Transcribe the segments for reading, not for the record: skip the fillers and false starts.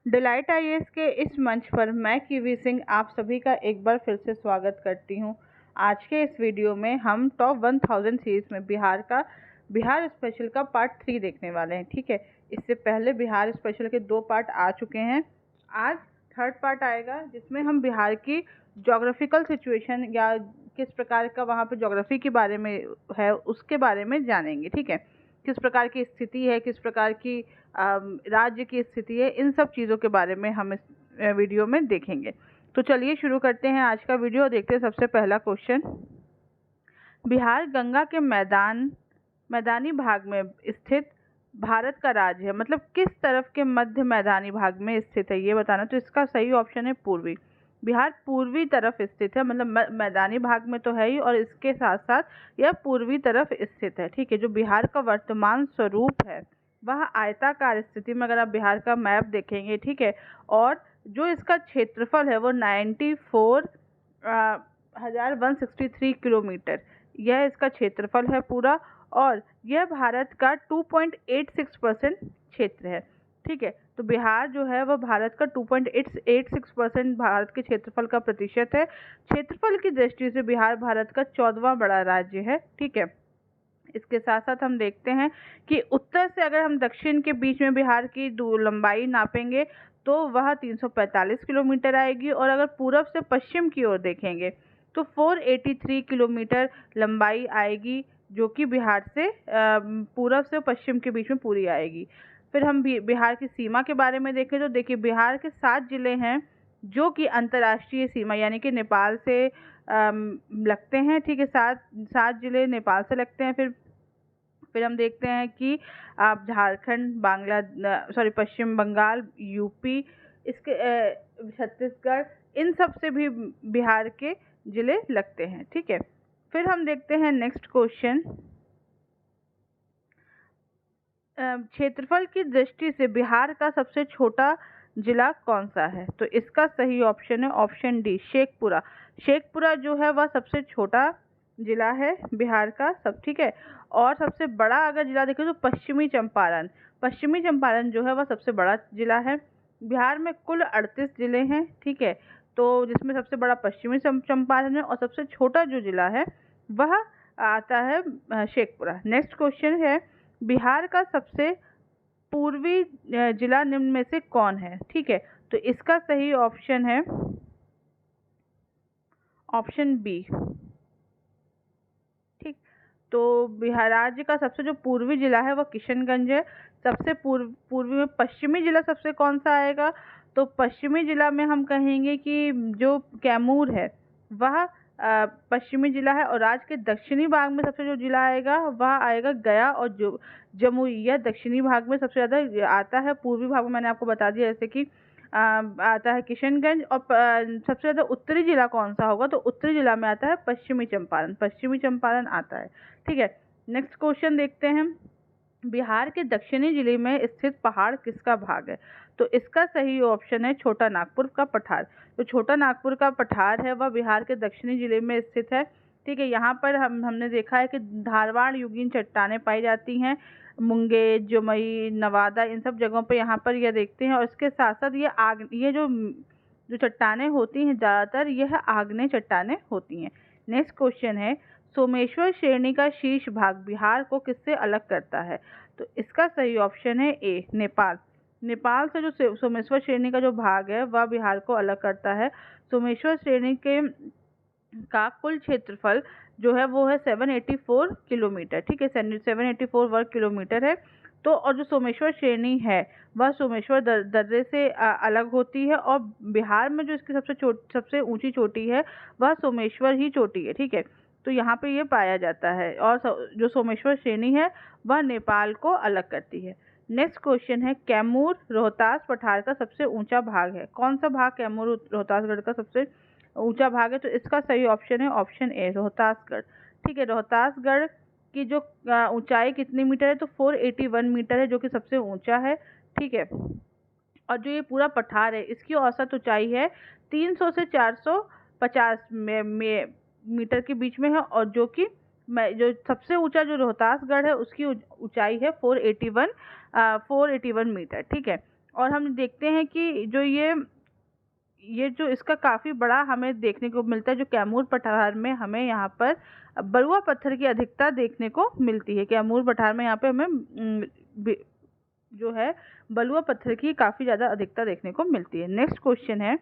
Delight IAS के इस मंच पर मैं कीवी सिंह आप सभी का एक बार फिर से स्वागत करती हूं। आज के इस वीडियो में हम टॉप 1000 सीरीज में बिहार स्पेशल का पार्ट 3 देखने वाले हैं। ठीक है, इससे पहले बिहार स्पेशल के 2 पार्ट आ चुके हैं। आज थर्ड पार्ट आएगा जिसमें हम बिहार की जोग्राफिकल सिचुएशन या किस प्रकार का वहाँ पे जोग्राफी के बारे में है उसके बारे में जानेंगे। ठीक है, किस प्रकार की स्थिति है, किस प्रकार की राज्य की स्थिति है, इन सब चीज़ों के बारे में हम इस वीडियो में देखेंगे। तो चलिए शुरू करते हैं आज का वीडियो और देखते हैं सबसे पहला क्वेश्चन। बिहार गंगा के मैदानी भाग में स्थित भारत का राज्य है, मतलब किस तरफ के मध्य मैदानी भाग में स्थित है ये बताना। तो इसका सही ऑप्शन है पूर्वी। बिहार पूर्वी तरफ स्थित है, मतलब मैदानी भाग में तो है ही, और इसके साथ साथ यह पूर्वी तरफ स्थित है। ठीक है, जो बिहार का वर्तमान स्वरूप है वह आयताकार स्थिति में, अगर आप बिहार का मैप देखेंगे, ठीक है, और जो इसका क्षेत्रफल है वो 94,163 किलोमीटर, यह इसका क्षेत्रफल है पूरा, और यह भारत का 2.86% क्षेत्र है। ठीक है, तो बिहार जो है वह भारत का 2.86% भारत के क्षेत्रफल का प्रतिशत है। क्षेत्रफल की दृष्टि से बिहार भारत का 14वां बड़ा राज्य है। ठीक है, इसके साथ साथ हम देखते हैं कि उत्तर से अगर हम दक्षिण के बीच में बिहार की लंबाई नापेंगे तो वह 345 किलोमीटर आएगी, और अगर पूरब से पश्चिम की ओर देखेंगे तो 483 किलोमीटर लंबाई आएगी, जो कि बिहार से पूरब से पश्चिम के बीच में पूरी आएगी। फिर हम बिहार की सीमा के बारे में देखें तो देखिए, बिहार के 7 जिले हैं जो कि अंतर्राष्ट्रीय सीमा यानी कि नेपाल से लगते हैं। ठीक है, 7 जिले नेपाल से लगते हैं। फिर हम देखते हैं कि आप झारखंड, पश्चिम बंगाल, यूपी, इसके छत्तीसगढ़, इन सब से भी बिहार के जिले लगते हैं। ठीक है, फिर हम देखते हैं नेक्स्ट क्वेश्चन। क्षेत्रफल की दृष्टि से बिहार का सबसे छोटा जिला कौन सा है? तो इसका सही ऑप्शन है ऑप्शन डी, शेखपुरा। शेखपुरा जो है वह सबसे छोटा जिला है बिहार का सब। ठीक है, और सबसे बड़ा अगर जिला देखें तो पश्चिमी चंपारण जो है वह सबसे बड़ा जिला है। बिहार में कुल 38 जिले हैं। ठीक है, तो जिसमें सबसे बड़ा पश्चिमी चंपारण है, और सबसे छोटा जो जिला है वह आता है शेखपुरा। नेक्स्ट क्वेश्चन है, बिहार का सबसे पूर्वी जिला निम्न में से कौन है? ठीक है, तो इसका सही ऑप्शन है ऑप्शन बी। ठीक, तो बिहार राज्य का सबसे जो पूर्वी जिला है वह किशनगंज है। सबसे पूर्वी में पश्चिमी जिला सबसे कौन सा आएगा? तो पश्चिमी जिला में हम कहेंगे कि जो कैमूर है वह पश्चिमी जिला है, और राज्य के दक्षिणी भाग में सबसे जो जिला आएगा वह आएगा गया और जो जमुई, यह दक्षिणी भाग में सबसे ज़्यादा आता है। पूर्वी भाग में मैंने आपको बता दिया जैसे कि आता है किशनगंज, और सबसे ज़्यादा उत्तरी जिला कौन सा होगा? तो उत्तरी जिला में आता है पश्चिमी चंपारण आता है। ठीक है, नेक्स्ट क्वेश्चन देखते हैं। बिहार के दक्षिणी जिले में स्थित पहाड़ किसका भाग है? तो इसका सही ऑप्शन है छोटा नागपुर का पठार। तो छोटा नागपुर का पठार है वह बिहार के दक्षिणी जिले में स्थित है। ठीक है, यहाँ पर हमने देखा है कि धारवाड़ युगीन चट्टानें पाई जाती हैं। मुंगेर, जमुई, नवादा, इन सब जगहों पर यहाँ पर यह देखते हैं, और इसके साथ साथ ये जो चट्टानें होती हैं ज़्यादातर यह आग्नेय चट्टानें होती हैं। नेक्स्ट क्वेश्चन है, सोमेश्वर श्रेणी का शीर्ष भाग बिहार को किससे अलग करता है? तो इसका सही ऑप्शन है ए, नेपाल से जो सोमेश्वर श्रेणी का जो भाग है वह बिहार को अलग करता है। सोमेश्वर श्रेणी के का कुल क्षेत्रफल जो है वो है 784 किलोमीटर। ठीक है, 784 वर्ग किलोमीटर है। तो और जो सोमेश्वर श्रेणी है वह सोमेश्वर दर्रे से अलग होती है, और बिहार में जो इसकी सबसे ऊंची चोटी है वह सोमेश्वर ही चोटी है। ठीक है, तो यहाँ पे ये पाया जाता है, और जो सोमेश्वर श्रेणी है वह नेपाल को अलग करती है। नेक्स्ट क्वेश्चन है, कैमूर रोहतास पठार का सबसे ऊंचा भाग है। कौन सा भाग कैमूर रोहतासगढ़ का सबसे ऊंचा भाग है? तो इसका सही ऑप्शन है ऑप्शन ए, रोहतासगढ़। ठीक है, रोहतासगढ़ की जो ऊंचाई कितनी मीटर है? तो 481 मीटर है, जो कि सबसे ऊंचा है। ठीक है, और जो ये पूरा पठार है इसकी औसत ऊंचाई है 300 से 450 मीटर के बीच में है, और जो सबसे ऊंचा जो रोहतासगढ़ है उसकी ऊंचाई है 481 मीटर। ठीक है, और हम देखते हैं कि जो ये जो इसका काफ़ी बड़ा हमें देखने को मिलता है, जो कैमूर पठार में हमें यहाँ पर बलुआ पत्थर की अधिकता देखने को मिलती है। कैमूर पठार में यहाँ पे हमें जो है बलुआ पत्थर की काफ़ी ज़्यादा अधिकता देखने को मिलती है। नेक्स्ट क्वेश्चन है,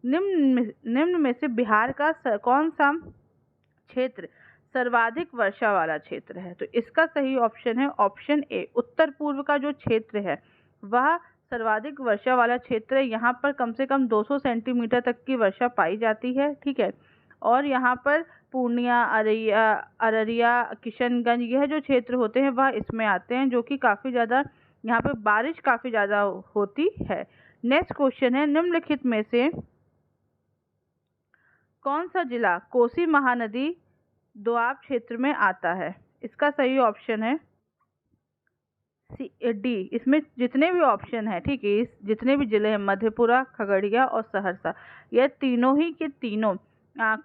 निम्न में से बिहार का कौन सा क्षेत्र सर्वाधिक वर्षा वाला क्षेत्र है? तो इसका सही ऑप्शन है ऑप्शन ए, उत्तर पूर्व का जो क्षेत्र है वह सर्वाधिक वर्षा वाला क्षेत्र है। यहाँ पर कम से कम 200 सेंटीमीटर तक की वर्षा पाई जाती है, ठीक है। और यहाँ पर पूर्णिया, अररिया, किशनगंज, यह जो क्षेत्र होते हैं वह इसमें आते हैं, जो कि काफ़ी ज़्यादा यहाँ पे बारिश काफ़ी ज़्यादा होती है। नेक्स्ट क्वेश्चन है, निम्नलिखित में से कौन सा जिला कोसी महानदी दोआब क्षेत्र में आता है? इसका सही ऑप्शन है डी। इसमें जितने भी ऑप्शन है, ठीक है, इस जितने भी जिले हैं मधेपुरा, खगड़िया और सहरसा, यह तीनों ही के तीनों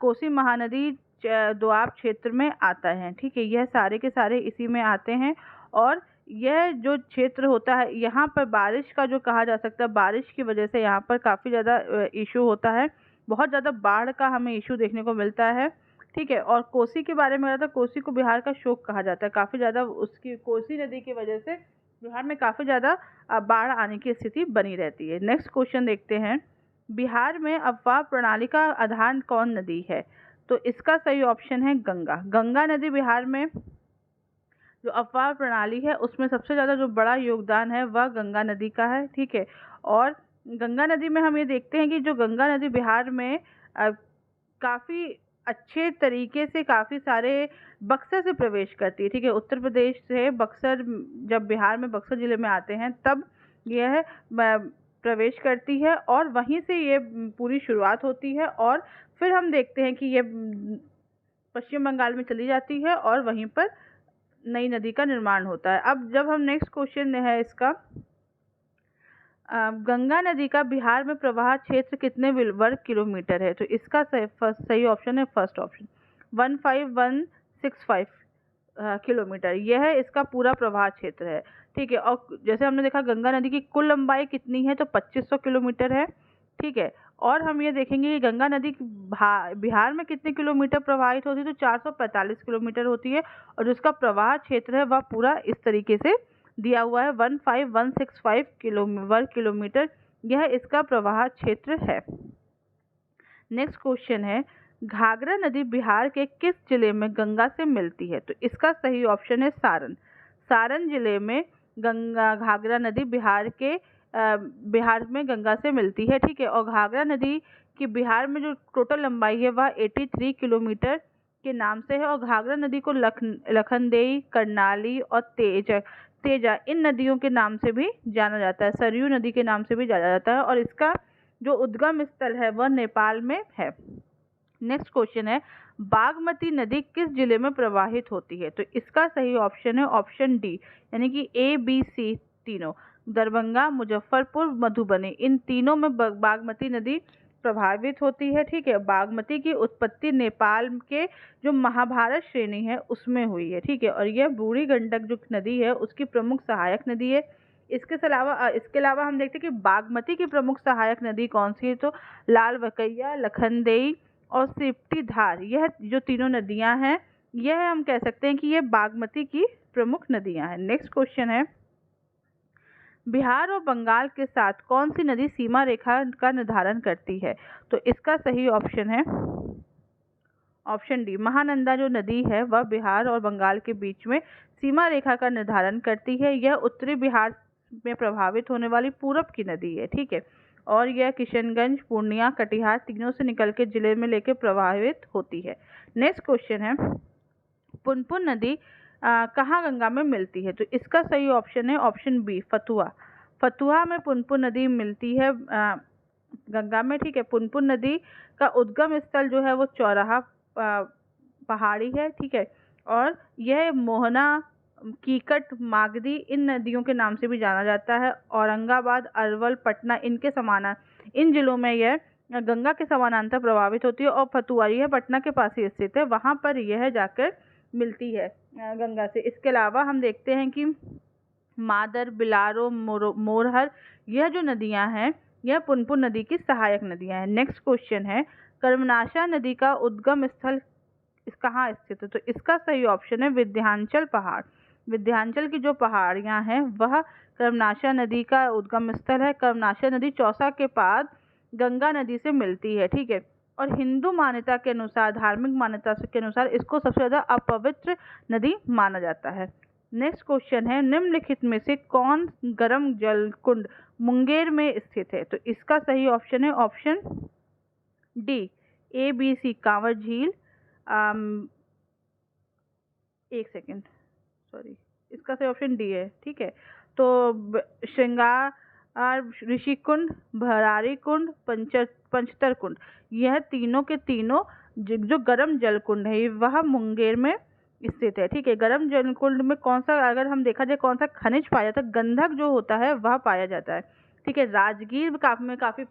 कोसी महानदी दोआब क्षेत्र में आता है, ठीक है। यह सारे के सारे इसी में आते हैं। और यह जो क्षेत्र होता है यहाँ पर बारिश का जो कहा जा सकता है, बारिश की वजह से यहाँ पर काफ़ी ज़्यादा इशू होता है, बहुत ज़्यादा बाढ़ का हमें इशू देखने को मिलता है, ठीक है। और कोसी के बारे में आता है, कोसी को बिहार का शोक कहा जाता है, काफ़ी ज़्यादा उसकी कोसी नदी की वजह से बिहार में काफ़ी ज़्यादा बाढ़ आने की स्थिति बनी रहती है। नेक्स्ट क्वेश्चन देखते हैं, बिहार में अफवाह प्रणाली का आधार कौन नदी है? तो इसका सही ऑप्शन है गंगा। गंगा नदी बिहार में जो अफवाह प्रणाली है उसमें सबसे ज़्यादा जो बड़ा योगदान है वह गंगा नदी का है, ठीक है। और गंगा नदी में हम ये देखते हैं कि जो गंगा नदी बिहार में काफ़ी अच्छे तरीके से काफ़ी सारे बक्सर से प्रवेश करती है, ठीक है। उत्तर प्रदेश से बक्सर, जब बिहार में बक्सर ज़िले में आते हैं तब यह प्रवेश करती है और वहीं से ये पूरी शुरुआत होती है और फिर हम देखते हैं कि ये पश्चिम बंगाल में चली जाती है और वहीं पर नई नदी का निर्माण होता है। अब जब हम नेक्स्ट क्वेश्चन है इसका, गंगा नदी का बिहार में प्रवाह क्षेत्र कितने वर्ग किलोमीटर है? तो इसका सही ऑप्शन है फर्स्ट ऑप्शन 15165 किलोमीटर, यह इसका पूरा प्रवाह क्षेत्र है, ठीक है। और जैसे हमने देखा गंगा नदी की कुल लंबाई कितनी है, तो 2500 किलोमीटर है, ठीक है। और हम ये देखेंगे कि गंगा नदी बिहार में कितने किलोमीटर प्रवाहित होती है, तो 445 किलोमीटर होती है और जिसका प्रवाह क्षेत्र है वह पूरा इस तरीके से दिया हुआ है 15165 वर्ग किलोमीटर, यह इसका प्रवाह क्षेत्र है। नेक्स्ट क्वेश्चन है, घाघरा नदी बिहार के किस जिले में गंगा से मिलती है? तो इसका सही ऑप्शन है सारण। सारण जिले में घाघरा नदी बिहार में गंगा से मिलती है, ठीक है। और घाघरा नदी की बिहार में जो टोटल लंबाई है वह 83 किलोमीटर के नाम से है और घाघरा नदी को लखनदेई, कर्नाली और तेजा इन नदियों के नाम से भी जाना जाता है, सरयू नदी के नाम से भी जाना जाता है और इसका जो उद्गम स्थल है वह नेपाल में है। नेक्स्ट क्वेश्चन है, बागमती नदी किस जिले में प्रवाहित होती है? तो इसका सही ऑप्शन है ऑप्शन डी, यानी कि ए बी सी तीनों, दरभंगा, मुजफ्फरपुर, मधुबनी, इन तीनों में बागमती नदी प्रभावित होती है, ठीक है। बागमती की उत्पत्ति नेपाल के जो महाभारत श्रेणी है उसमें हुई है, ठीक है। और यह बूढ़ी गंडक जो नदी है उसकी प्रमुख सहायक नदी है। इसके अलावा हम देखते हैं कि बागमती की प्रमुख सहायक नदी कौन सी है, तो लालबकैया, लखनदेई और सिप्टी धार, यह जो तीनों नदियां हैं यह हम कह सकते हैं कि ये बागमती की प्रमुख नदियां हैं। नेक्स्ट क्वेश्चन है, बिहार और बंगाल के साथ कौन सी नदी सीमा रेखा का निर्धारण करती है? तो इसका सही ऑप्शन है ऑप्शन डी, महानंदा जो नदी है वह बिहार और बंगाल के बीच में सीमा रेखा का निर्धारण करती है। यह उत्तरी बिहार में प्रभावित होने वाली पूरब की नदी है, ठीक है। और यह किशनगंज, पूर्णिया, कटिहार तीनों से निकल के जिले में लेकर प्रभावित होती है। नेक्स्ट क्वेश्चन है, पुनपुन नदी कहाँ गंगा में मिलती है? तो इसका सही ऑप्शन है ऑप्शन बी, फतुहा। फतुहा में पुनपुन नदी मिलती है गंगा में, ठीक है। पुनपुन नदी का उद्गम स्थल जो है वो चौराहा पहाड़ी है, ठीक है। और यह मोहना, कीकट, मागधी इन नदियों के नाम से भी जाना जाता है। औरंगाबाद, अरवल, पटना इन जिलों में यह गंगा के समानांतर प्रभावित होती है और फतुहा यह पटना के पास ही स्थित है, वहाँ पर यह जाकर मिलती है गंगा से। इसके अलावा हम देखते हैं कि मादर, बिलारो, मोरहर यह जो नदियां हैं यह पुनपुन नदी की सहायक नदियां हैं। नेक्स्ट क्वेश्चन है, कर्मनाशा नदी का उद्गम स्थल कहाँ स्थित है? तो इसका सही ऑप्शन है विंध्याचल पहाड़। विंध्याचल की जो पहाड़ियां हैं वह कर्मनाशा नदी का उद्गम स्थल है। कर्मनाशा नदी चौसा के पास गंगा नदी से मिलती है, ठीक है। और हिंदू मान्यता के अनुसार, धार्मिक मान्यता के अनुसार इसको सबसे ज़्यादा अपवित्र नदी माना जाता है। नेक्स्ट क्वेश्चन है, निम्नलिखित में से कौन गर्म जल कुंड मुंगेर में स्थित है? तो इसका सही ऑप्शन है ऑप्शन डी, ABC कांवर झील। एक सेकेंड, सॉरी, इसका सही ऑप्शन डी है, ठीक है। तो श्रृंगार, ऋषि कुंड, भरारी कुंड, पंचतर कुंड, यह तीनों के तीनों जो गर्म जल कुंड है वह मुंगेर में स्थित है, ठीक है। गर्म जल कुंड में कौन सा, अगर हम देखा जाए कौन सा खनिज पाया जाता है, गंधक जो होता है वह पाया जाता है, ठीक है। राजगीर में काफ़ी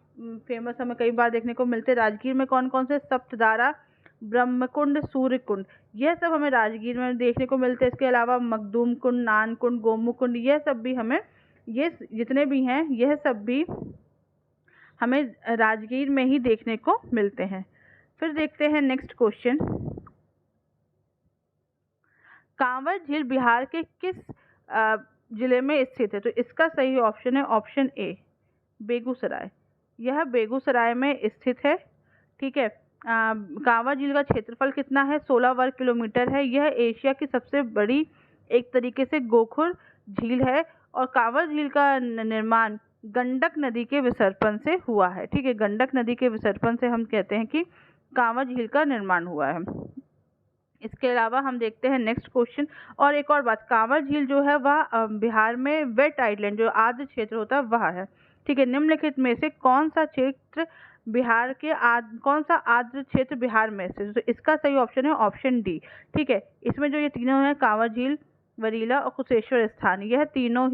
फेमस हमें कई बार देखने को मिलते हैं। राजगीर में कौन कौन से, सप्तधारा, ब्रह्मकुंड, सूर्य कुंड, यह सब हमें राजगीर में देखने को मिलते हैं। इसके अलावा मखदूम कुंड, नान कुंड, गोमू कुंड, यह सब भी हमें, ये जितने भी हैं यह सब भी हमें राजगीर में ही देखने को मिलते हैं। फिर देखते हैं नेक्स्ट क्वेश्चन, कांवर झील बिहार के किस जिले में स्थित है? तो इसका सही ऑप्शन है ऑप्शन ए, बेगूसराय। यह बेगूसराय में स्थित है, ठीक है। कांवर झील का क्षेत्रफल कितना है? 16 वर्ग किलोमीटर है। यह एशिया की सबसे बड़ी एक तरीके से गोखुर झील है और कांवर झील का निर्माण गंडक नदी के विसर्पण से हुआ है, ठीक है। गंडक नदी के विसर्पण से हम कहते हैं कि कांवर झील का निर्माण हुआ है। इसके अलावा हम देखते हैं नेक्स्ट क्वेश्चन। और एक और बात, कांवर झील जो है वह बिहार में वेट आइलैंड जो आर्द्र क्षेत्र होता है वह है, ठीक है। निम्नलिखित में से कौन सा क्षेत्र बिहार के कौन सा आर्द्र क्षेत्र बिहार में स्थित है? तो इसका सही ऑप्शन है ऑप्शन डी, ठीक है। इसमें जो ये तीनों हैं, कांवर झील, वरीला और कुशेश्वर स्थान, यह तीनों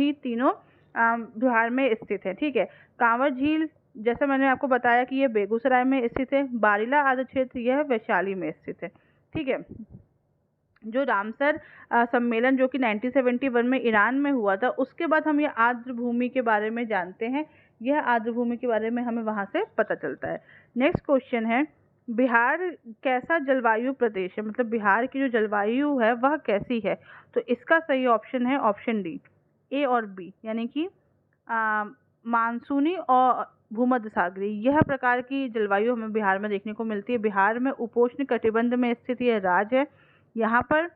बिहार में स्थित है, ठीक है। कांवर झील जैसे मैंने आपको बताया कि यह बेगूसराय में स्थित है। बारीला आर्द्र क्षेत्र यह वैशाली में स्थित है, ठीक है। जो रामसर सम्मेलन जो कि 1971 में ईरान में हुआ था, उसके बाद हम ये आर्द्र भूमि के बारे में जानते हैं। यह आर्द्र भूमि के बारे में हमें वहाँ से पता चलता है। नेक्स्ट क्वेश्चन है, बिहार कैसा जलवायु प्रदेश है? मतलब बिहार की जो जलवायु है वह कैसी है? तो इसका सही ऑप्शन है ऑप्शन डी, ए और बी, यानी कि मानसूनी और भूमध्य सागरीय, यह प्रकार की जलवायु हमें बिहार में देखने को मिलती है। बिहार में उपोष्ण कटिबंध में स्थित यह राज्य है। यहाँ पर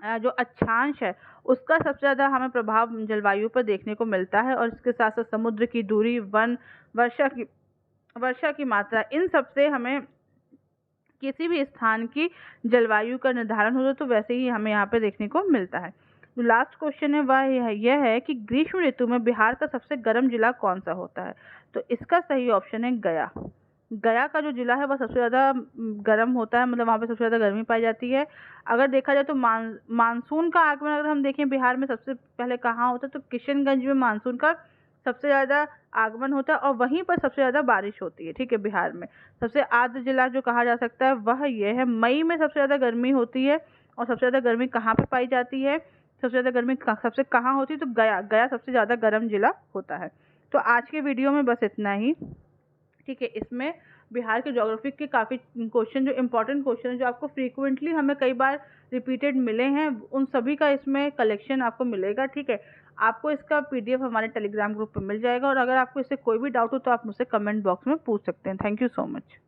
जो अक्षांश है उसका सबसे ज़्यादा हमें प्रभाव जलवायु पर देखने को मिलता है। और इसके साथ साथ समुद्र की दूरी, वन, वर्षा की मात्रा, इन सब से हमें किसी भी स्थान की जलवायु का निर्धारण होता है, तो वैसे ही हमें यहाँ पे देखने को मिलता है। जो लास्ट क्वेश्चन है वह यह है कि ग्रीष्म ऋतु में बिहार का सबसे गर्म जिला कौन सा होता है? तो इसका सही ऑप्शन है गया। गया का जो जिला है वह सबसे ज़्यादा गर्म होता है, मतलब वहाँ पे सबसे ज़्यादा गर्मी पाई जाती है। अगर देखा जाए तो मानसून का आगमन अगर हम देखें बिहार में सबसे पहले कहाँ होता है, तो किशनगंज में मानसून का सबसे ज़्यादा आगमन होता है और वहीं पर सबसे ज़्यादा बारिश होती है, ठीक है। बिहार में सबसे आर्द्र जिला जो कहा जा सकता है वह यह है। मई में सबसे ज़्यादा गर्मी होती है और सबसे ज़्यादा गर्मी कहाँ पर पाई जाती है? सबसे ज़्यादा गर्मी सबसे कहाँ होती है? तो गया सबसे ज़्यादा गर्म जिला होता है। तो आज के वीडियो में बस इतना ही, ठीक है। इसमें बिहार के ज्योग्राफी के काफ़ी क्वेश्चन, जो इम्पोर्टेंट क्वेश्चन है, जो आपको फ्रीक्वेंटली हमें कई बार रिपीटेड मिले हैं, उन सभी का इसमें कलेक्शन आपको मिलेगा, ठीक है। आपको इसका PDF हमारे टेलीग्राम ग्रुप पर मिल जाएगा और अगर आपको इससे कोई भी डाउट हो तो आप मुझसे कमेंट बॉक्स में पूछ सकते हैं। Thank you so much.